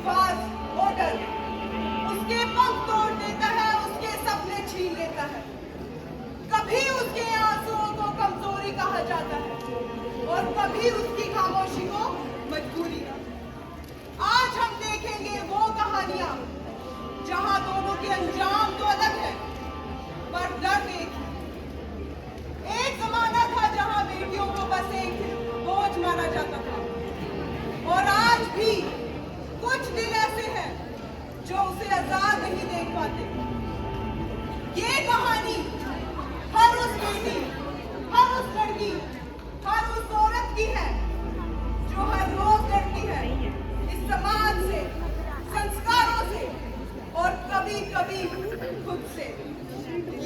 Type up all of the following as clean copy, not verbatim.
धोखेबाज वोटर उसके पंख तोड़ देता है, उसके सपने छीन लेता है। कभी उसके आंसुओं को कमजोरी कहा जाता है और कभी उसकी खामोशी को मजबूरी। आज हम देखेंगे वो कहानियां जहां दोनों के अंजाम तो अलग है पर दर्द एक है। एक जमाना था जहां बेटियों को बस एक बोझ माना जाता था और आज भी कुछ दिल ऐसे हैं जो उसे आजाद नहीं देख पाते। ये कहानी हर उस बेटी, हर उस लड़की, हर उस औरत की है जो हर रोज लड़ती है इस समाज से, संस्कारों से और कभी-कभी खुद से।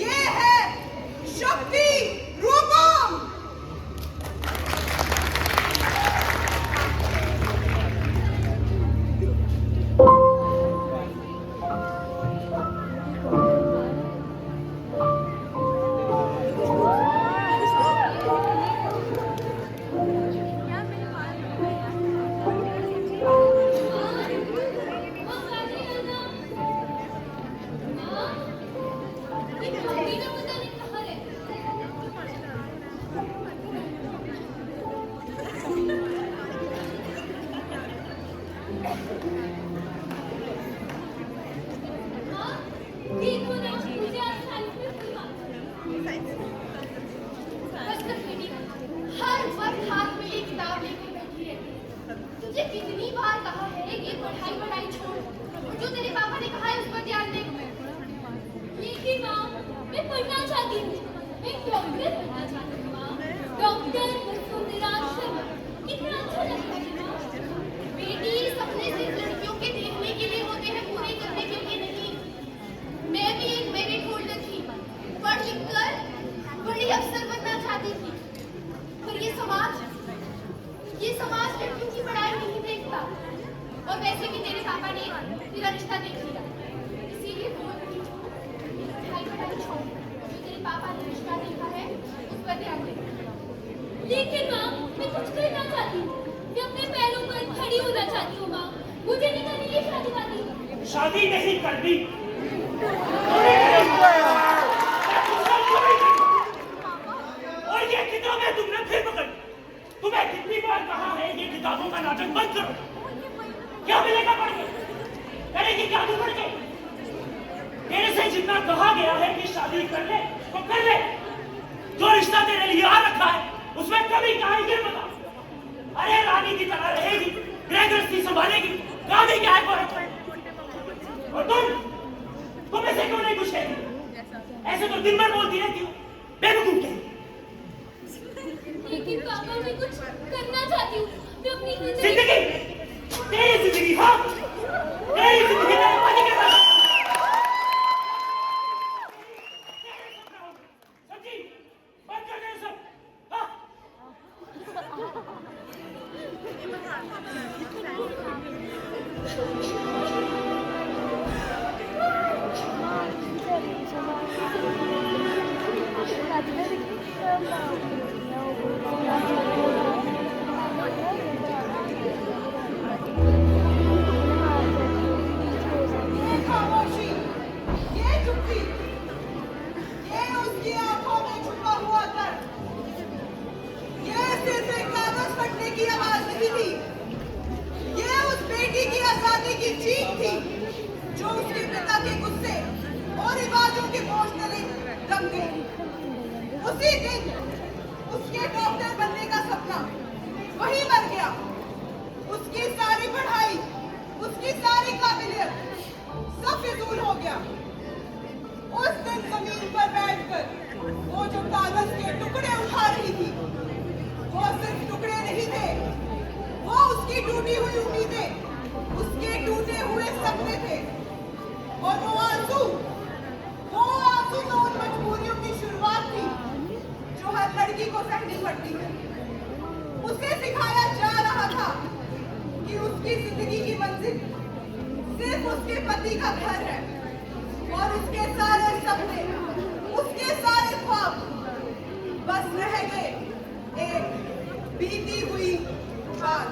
ये है शक्ति रूपम। कितनी बार कहा है कि पढ़ाई छोड़, जो तेरे पापा ने कहा है उस पर ध्यान दे। लेकिन माँ, मैं पढ़ना चाहती हूँ, मैं डॉक्टर बनना चाहती हूँ माँ। डॉक्टर कितना अच्छा लगता है माँ। बेटी, सपने सिर्फ लड़कियों के देखने के लिए होते हैं, पूरे करने के लिए नहीं। मैं भी एक मेरिट होल्डर थी, पढ़ लिख कर बड़ी अफसर बनना चाहती थी, पर ये समाज लड़कियों की पढ़ाई नहीं देखता। और वैसे भी तेरे पापा ने तेरा रिश्ता देख लिया, इसीलिए बोल रही हूँ पढ़ाई छोड़, जो तेरे पापा ने रिश्ता देखा है उस पर ध्यान दे। लेकिन माँ, मैं कुछ करना चाहती हूँ, मैं अपने पैरों पर खड़ी होना चाहती हूँ माँ। मुझे नहीं करनी ये शादी वादी। शादी नहीं करनी और ये किताबें तुमने फिर पकड़ी। तुम्हें कितनी बार कहा है ये किताबों का नाटक बंद करो। क्या मिलेगा पढ़ के? करेगी क्या तू पढ़ के? तेरे से जितना कहा गया है कि शादी कर ले तो कर ले। जो रिश्ता तेरे लिए आ रखा है उसमें कभी कहीं गिर बता। अरे रानी की तरह रहेगी, गृहस्थी संभालेगी, गाड़ी क्या है फर्क पड़े। और तुम ऐसे क्यों नहीं कुछ कहती? ऐसे तो दिन भर बोलती रहती हो, बेवकूफ कहती। लेकिन पापा, मैं कुछ करना चाहती हूँ, मैं अपनी जिंदगी, तेरी जिंदगी, हाँ, तेरी जिंदगी मेरे पति के साथ। सच्ची, बंद कर दे सब, हाँ। की चीख थी जो उसके पिता के गुस्से और रिवाजों के बोझ तले दब गई। उसी दिन उसके डॉक्टर बनने का सपना वही मर गया। उसकी सारी पढ़ाई, उसकी सारी काबिलियत सब फिजूल हो गया। उस दिन जमीन पर बैठकर वो जो कागज के टुकड़े उठा रही थी, वो सिर्फ टुकड़े नहीं थे, वो उसकी टूटी हुई उम्मीदें, उसके टूटे हुए सपने थे। और वो आंसू तो उन मजबूरियों की शुरुआत थी जो हर लड़की को सहनी पड़ती है। उसे सिखाया जा रहा था कि उसकी जिंदगी की मंजिल सिर्फ उसके पति का घर है और उसके सारे सपने, उसके सारे ख्वाब बस रह गए एक बीती हुई बात।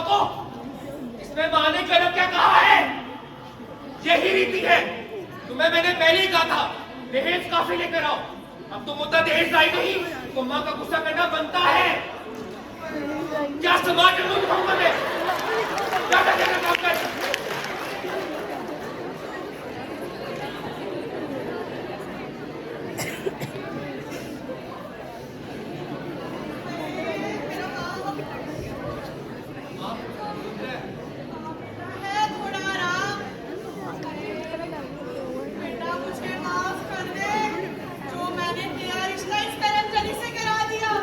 को। इसमें माँ ने गलत क्या कहा है? यही रीति है। तुम्हें मैंने पहले ही कहा था दहेज काफी लेकर आओ। अब तुम मुद्दा दहेज लाई नहीं तो माँ का गुस्सा करना बनता है। क्या समाज में तुम हम बने? ज्यादा ज्यादा काम कर। है थोड़ा आराम। बेटा मुझे माफ कर दे, जो मैंने तेरा रिश्ता इस करमचली से करा दिया।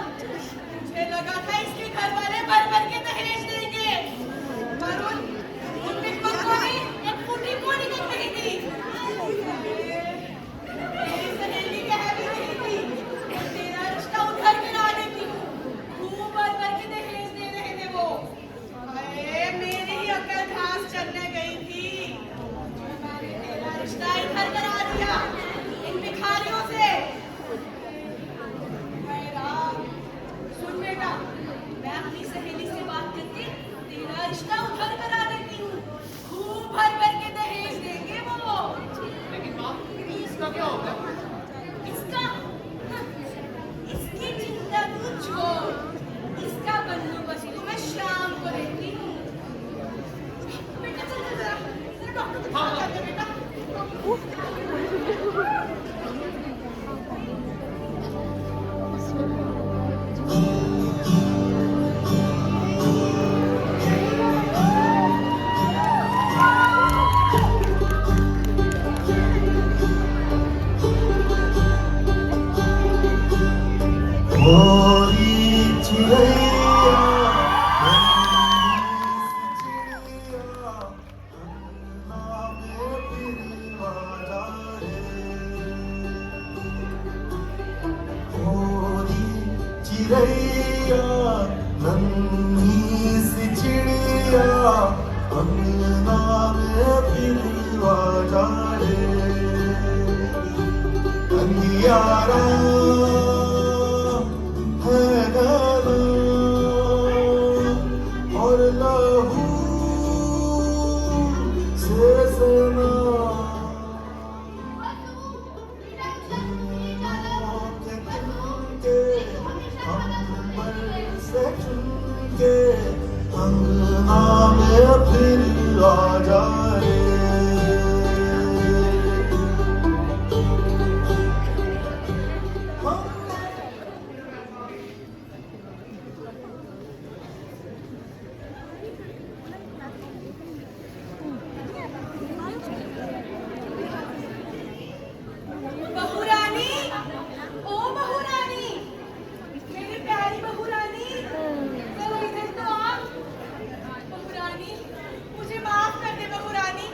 मुझे लगा था इसके घर वाले भर भर के दहेज देंगे, पर उन पिकपकों ने एक फूटी कोड़ी तक नहीं दी। मेरी सहेली कह भी रही थी तेरा रिश्ता उधर करा देती हूँ, खूब भर भर के दहेज दे रहे थे वो। अरे मेरी ही अकल घास चलने गई थी, मैंने तेरा रिश्ता इधर करा दिया इन भिखारियों से। हाय राम, सुन बेटा, मैं अपनी सहेली से बात करके तेरा रिश्ता उधर करा देती हूँ, खूब भर भर के दहेज देंगे वो। लेकिन माँ इसका क्या होगा? इसका इसकी चिंता तू छोड़, इसका बंदोबस्त तो मैं शाम को देखती हूँ। बेटा चल चल जरा जरा डॉक्टर को दिखा कर दे बेटा। चिड़ैया नन्ही सी चिड़िया अंगना में फिर आ जा रे। अंधियारा है घना और लहू से सना। अंगना में फिर आ जा रे। बहू रानी, ओ बहू रानी, मेरी प्यारी बहू रानी, चलो इधर तो आ। बहू रानी, मुझे माफ कर दे बहू रानी,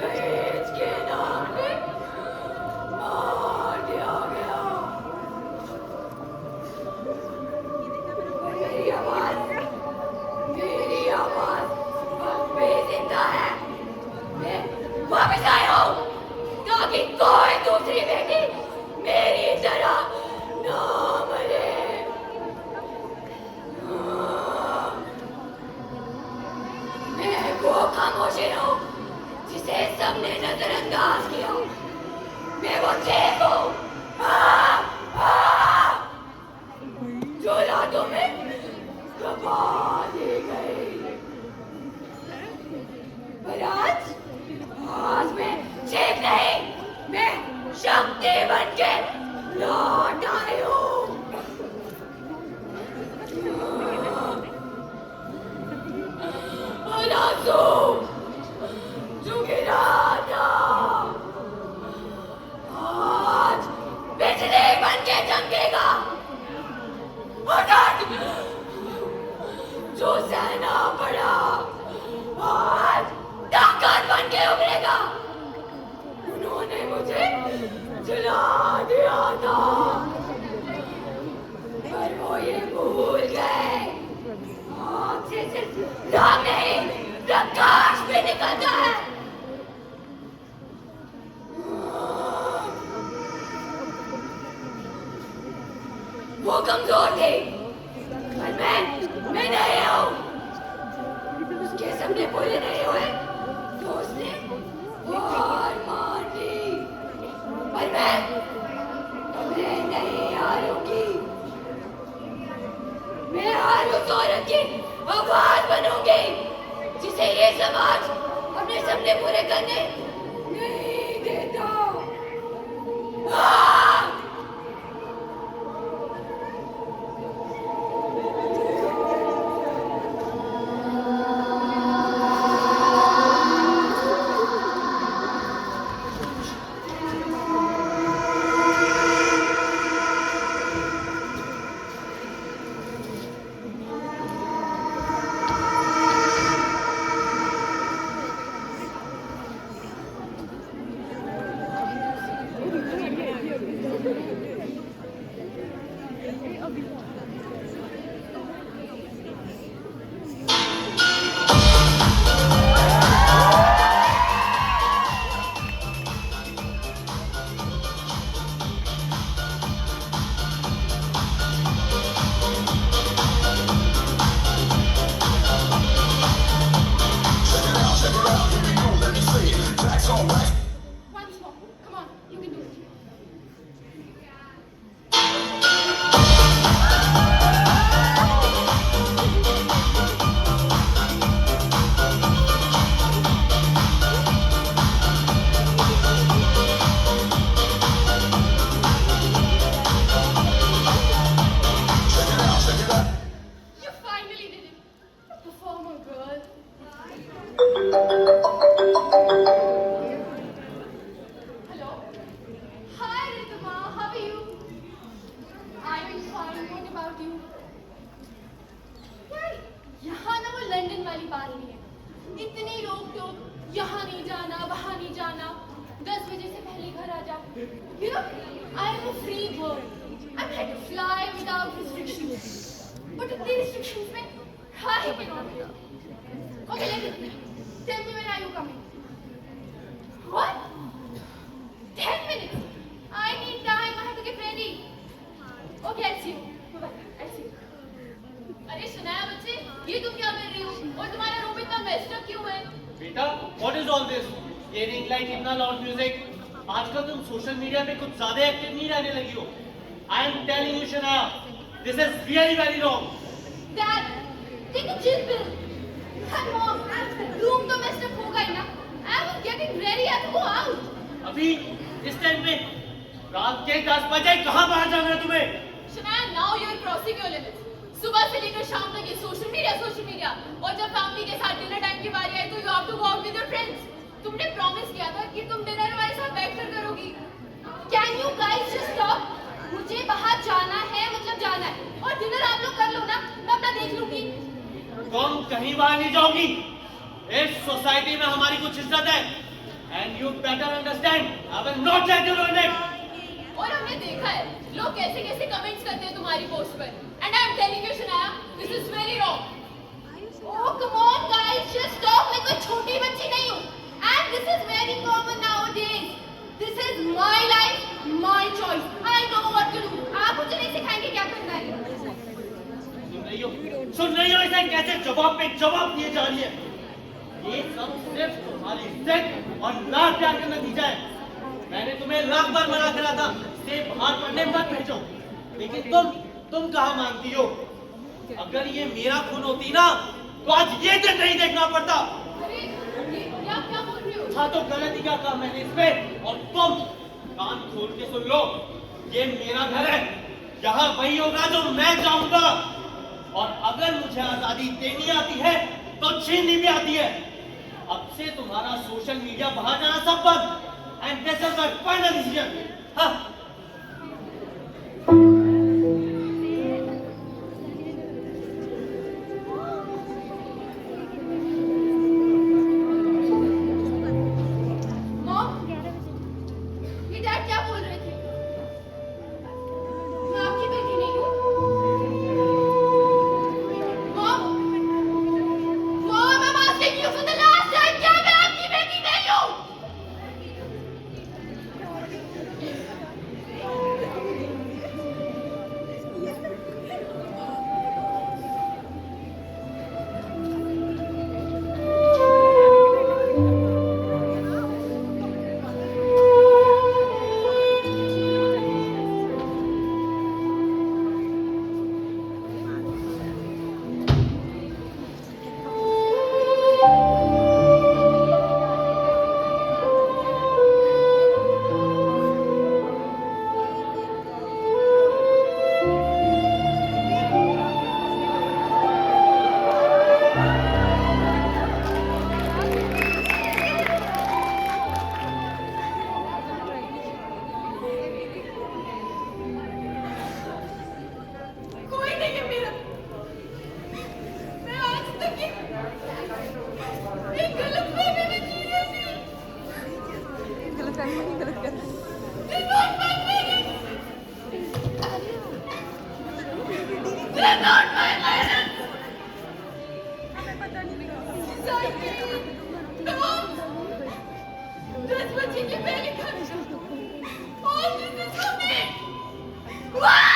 दहेज के नाम पे मार दिया गया। मेरी आवाज अब भी जिंदा है। मैं वापस आया हूँ ताकि कोई दूसरी बेटी मेरी तरह ना मरे। मैं वो खामोशी हूँ जिसे सबने नजरअंदाज किया। मैं वो चीख हूँ जो रातों में दबा दी गई। पर आज मैं चीख नहीं, मैं शक्ति बन के लौट आई हूँ। अनासू जो गिरा था आज बिजली बन के चमकेगा। और जो सहना पड़ा आज ताकत बन के उभरेगा। उन्होंने मुझे जला दिया था पर वो ये भूल गए आँख से सिर्फ राग नहीं प्रकाश भी निकलता है। वो कमजोर थी पर मैं नहीं हूँ। उसके सपने पूरे नहीं हुए तो उसने हार मान ली। पर मैं नहीं हारूंगी। मैं हर उस औरत की आवाज बनूंगी जिसे ये समाज अपने सपने पूरे करने नहीं देता। Once more. Come on, you can do it. You finally did it. Performer girl. Hello. Hi, Rituma. How are you? I'm fine. What about you? यार, यहाँ ना वो लंदन वाली बात नहीं है। इतनी रोक टोक, यहाँ नहीं जाना, वहाँ नहीं जाना, 10 बजे से पहले घर आ जा। You know, I am a free bird. I'm meant to fly without restrictions. But इतनी restrictions में I cannot. Okay, let me. Tell me when are you coming? What? 10 minutes. I need time. I have to get ready. Okay, I'll see you. Bye-bye. I'll see you. अरे सुनाया बच्चे, ये तुम क्या कर रही हो? और तुम्हारा रूम इतना मेस्ड अप क्यों है? बेटा, what is all this? ये रिंग लाइट, इतना लाउड म्यूजिक। आजकल तुम सोशल मीडिया पे कुछ ज्यादा एक्टिव नहीं रहने लगी हो। I am telling you, Shanaya, this is really very wrong. Dad, take a chill pill. And mom, room तो मेस्ड अप होगा ही ना। I was getting ready to go out. अभी इस टाइम पे रात के 10 बजे कहाँ बाहर जाना है तुम्हें? Shania, now you're crossing your limits. सुबह से लेकर शाम तक ये सोशल मीडिया और जब फैमिली के साथ डिनर टाइम की बारी आई तो you have to go out with your friends. तुमने प्रॉमिस किया था कि तुम डिनर हमारे साथ बैठकर करोगी। Can you guys just stop? मुझे बाहर जाना है मतलब जाना है और डिनर आप लोग कर लो ना, मैं अपना देख लूंगी। तुम कहीं बाहर नहीं जाओगी। इस सोसाइटी में हमारी कुछ इज्जत है। And you better understand, I will not let you ruin it. और हमने देखा है लोग कैसे कैसे कमेंट्स करते हैं तुम्हारी पोस्ट पर and I am telling you Shanaya this is very wrong oh come on guys just talk मैं कोई छोटी बच्ची नहीं हूं and this is very common nowadays this is my life my choice I know what to do आप मुझे नहीं सिखाएंगे क्या करना है सुन रही हो इसे कैसे जवाब पे जवाब दिए जा रही है। ये सब सिर्फ तुम्हारी इज्जत और लाख प्यार का नतीजा है। मैंने तुम्हें लाख बार मना करा था से बाहर पढ़ने मत भेजो, लेकिन तुम कहाँ मानती हो। अगर ये मेरा खून होती ना तो आज ये दिन नहीं देखना पड़ता। अरे ये क्या बोल रहे हो हाँ तो गलती क्या कहा मैंने इसमें। और तुम कान खोल के सुन लो, ये मेरा घर है, यहाँ वही होगा जो मैं चाहूंगा। और अगर मुझे आजादी देनी आती है तो छीननी भी आती है। अब से तुम्हारा सोशल मीडिया बाहर जाना सब बंद। And this is my final decision. हाँ मॉम ये डैड क्या बोल रहे थे मैं आपकी बेटी नहीं हूँ mom I'm asking you for the last time क्या मैं आपकी बेटी नहीं हूँ कोई नहीं है मेरा मैं आज तक एक गलतफहमी में जी रही थी गलतफहमी नहीं गलत कर They're not my parents They're not my parents Society Tom 10 बजे की पहली खर्च All this is for me Why